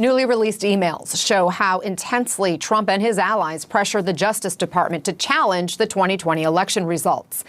Newly released emails show how intensely Trump and his allies pressured the Justice Department to challenge the 2020 election results,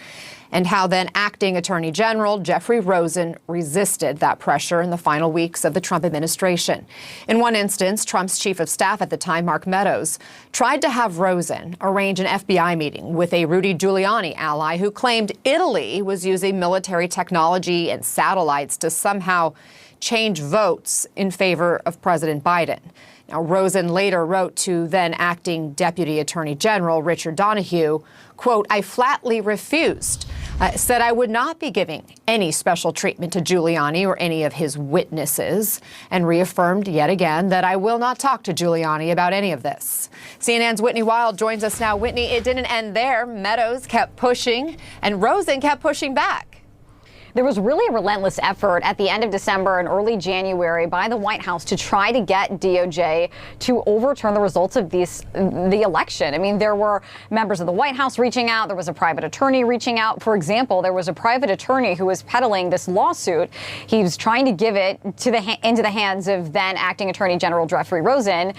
and how then acting Attorney General Jeffrey Rosen resisted that pressure in the final weeks of the Trump administration. In one instance, Trump's chief of staff at the time, Mark Meadows, tried to have Rosen arrange an FBI meeting with a Rudy Giuliani ally who claimed Italy was using military technology and satellites to somehow change votes in favor of President Biden. Now, Rosen later wrote to then acting Deputy Attorney General Richard Donoghue, quote, "I flatly refused. Said I would not be giving any special treatment to Giuliani or any of his witnesses, and reaffirmed yet again that I will not talk to Giuliani about any of this." CNN's Whitney Wild joins us now. Whitney, it didn't end there. Meadows kept pushing, and Rosen kept pushing back. There was really a relentless effort at the end of December and early January by the White House to try to get DOJ to overturn the results of the election. I mean, there were members of the White House reaching out. There was a private attorney reaching out. For example, there was a private attorney who was peddling this lawsuit. He was trying to give it into the hands of then acting Attorney General Jeffrey Rosen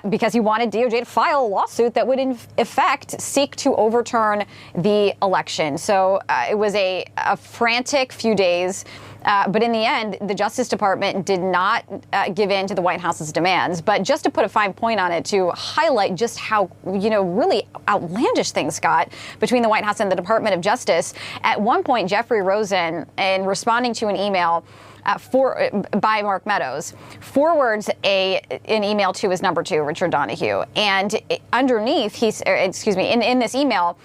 because he wanted DOJ to file a lawsuit that would in effect seek to overturn the election. So it was a frantic few days. But in the end, the Justice Department did not give in to the White House's demands. But just to put a fine point on it, to highlight just how, really outlandish things got between the White House and the Department of Justice, at one point, Jeffrey Rosen, in responding to an email by Mark Meadows, forwards an email to his number two, Richard Donoghue. And underneath, in this email,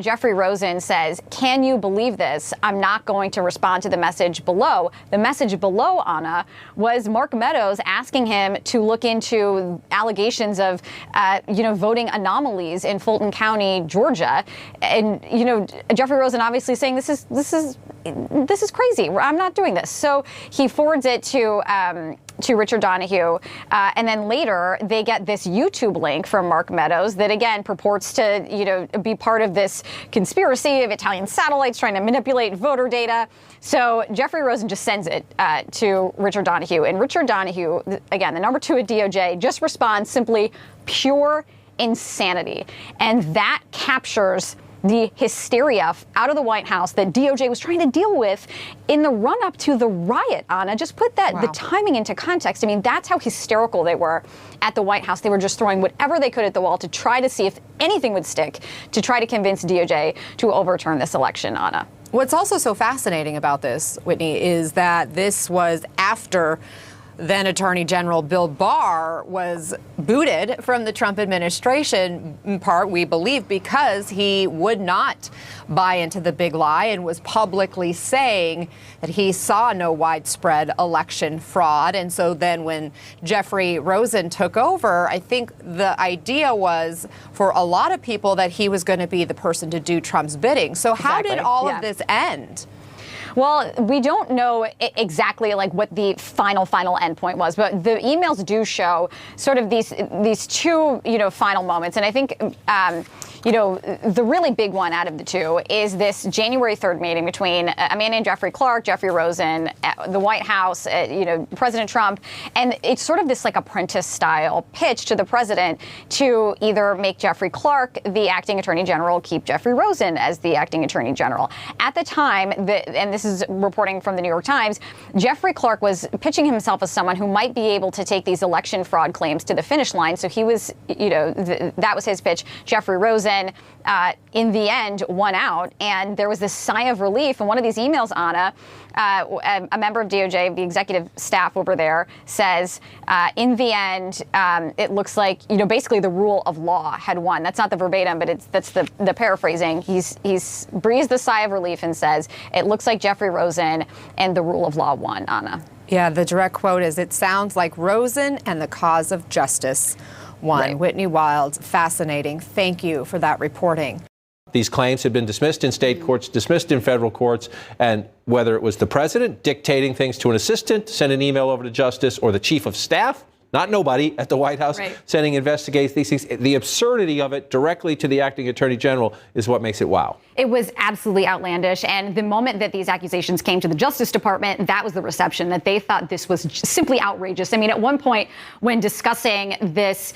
Jeffrey Rosen says, "Can you believe this? I'm not going to respond to the message below." The message below, Anna, was Mark Meadows asking him to look into allegations of, voting anomalies in Fulton County, Georgia. And, Jeffrey Rosen obviously saying this is crazy. I'm not doing this. So he forwards it to Richard Donoghue. And then later they get this YouTube link from Mark Meadows that, again, purports to, be part of this conspiracy of Italian satellites trying to manipulate voter data. So Jeffrey Rosen just sends it to Richard Donoghue. And Richard Donoghue, again, the number two at DOJ, just responds simply pure insanity. And that captures the hysteria out of the White House that DOJ was trying to deal with in the run-up to the riot, Anna. Just put the timing into context. I mean, that's how hysterical they were at the White House. They were just throwing whatever they could at the wall to try to see if anything would stick, to try to convince DOJ to overturn this election, Anna. What's also so fascinating about this, Whitney, is that this was after then Attorney General Bill Barr was booted from the Trump administration, in part, we believe, because he would not buy into the big lie and was publicly saying that he saw no widespread election fraud. And so then when Jeffrey Rosen took over, I think the idea was for a lot of people that he was going to be the person to do Trump's bidding. So how did all of this end? Well, we don't know exactly what the final endpoint was, but the emails do show sort of these two, final moments. And I think, the really big one out of the two is this January 3rd meeting between a man named Jeffrey Clark, Jeffrey Rosen, the White House, President Trump. And it's sort of this apprentice style pitch to the president to either make Jeffrey Clark the acting attorney general, keep Jeffrey Rosen as the acting attorney general. At the time, and this is reporting from the New York Times, Jeffrey Clark was pitching himself as someone who might be able to take these election fraud claims to the finish line. So he was, that was his pitch. Jeffrey Rosen, in the end, won out. And there was this sigh of relief. And one of these emails, Anna, a member of DOJ, the executive staff over there, says, in the end, it looks like, basically the rule of law had won. That's not the verbatim, but that's the paraphrasing. He's breathes the sigh of relief and says, it looks like Jeffrey Rosen and the rule of law won, Anna. Yeah, the direct quote is, "It sounds like Rosen and the cause of justice won." Right. Whitney Wild, fascinating. Thank you for that reporting. These claims had been dismissed in state courts, dismissed in federal courts, and whether it was the president dictating things to an assistant, send an email over to justice, or the chief of staff not nobody, at the White House, Right. sending investigates these things. The absurdity of it directly to the acting attorney general is what makes it wow. It was absolutely outlandish. And the moment that these accusations came to the Justice Department, that was the reception, that they thought this was simply outrageous. I mean, at one point, when discussing this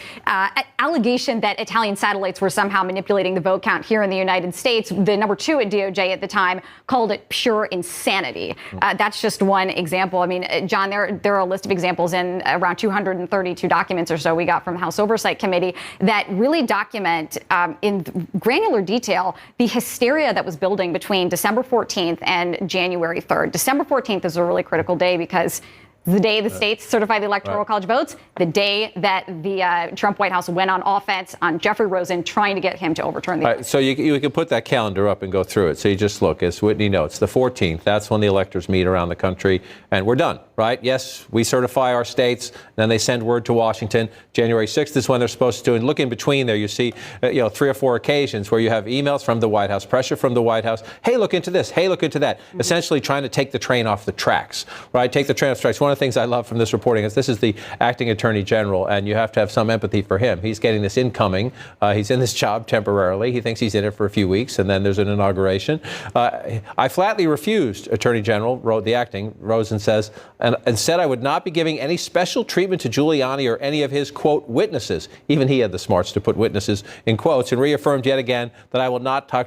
allegation that Italian satellites were somehow manipulating the vote count here in the United States, the number 2 at DOJ at the time called it pure insanity. That's just one example. I mean, John, there are a list of examples in around 232 documents or so we got from the House Oversight Committee that really document in granular detail the hysteria that was building between December 14th and January 3rd. December 14th is a really critical day because the day the states certify the Electoral College votes, the day that the Trump White House went on offense on Jeffrey Rosen, trying to get him to overturn the election. So you can put that calendar up and go through it. So you just look, as Whitney notes, the 14th, that's when the electors meet around the country, and we're done, right? Yes, we certify our states, then they send word to Washington. January 6th is when they're supposed to, and look in between there, you see 3 or 4 occasions where you have emails from the White House, pressure from the White House, hey, look into this, hey, look into that, essentially trying to take the train off the tracks, right? Take the train off the tracks. One of the things I love from this reporting is this is the acting attorney general, and you have to have some empathy for him. He's getting this incoming. He's in this job temporarily. He thinks he's in it for a few weeks, and then there's an inauguration. I flatly refused, Attorney General, wrote the acting, Rosen says, and said I would not be giving any special treatment to Giuliani or any of his, quote, witnesses. Even he had the smarts to put witnesses in quotes, and reaffirmed yet again that I will not talk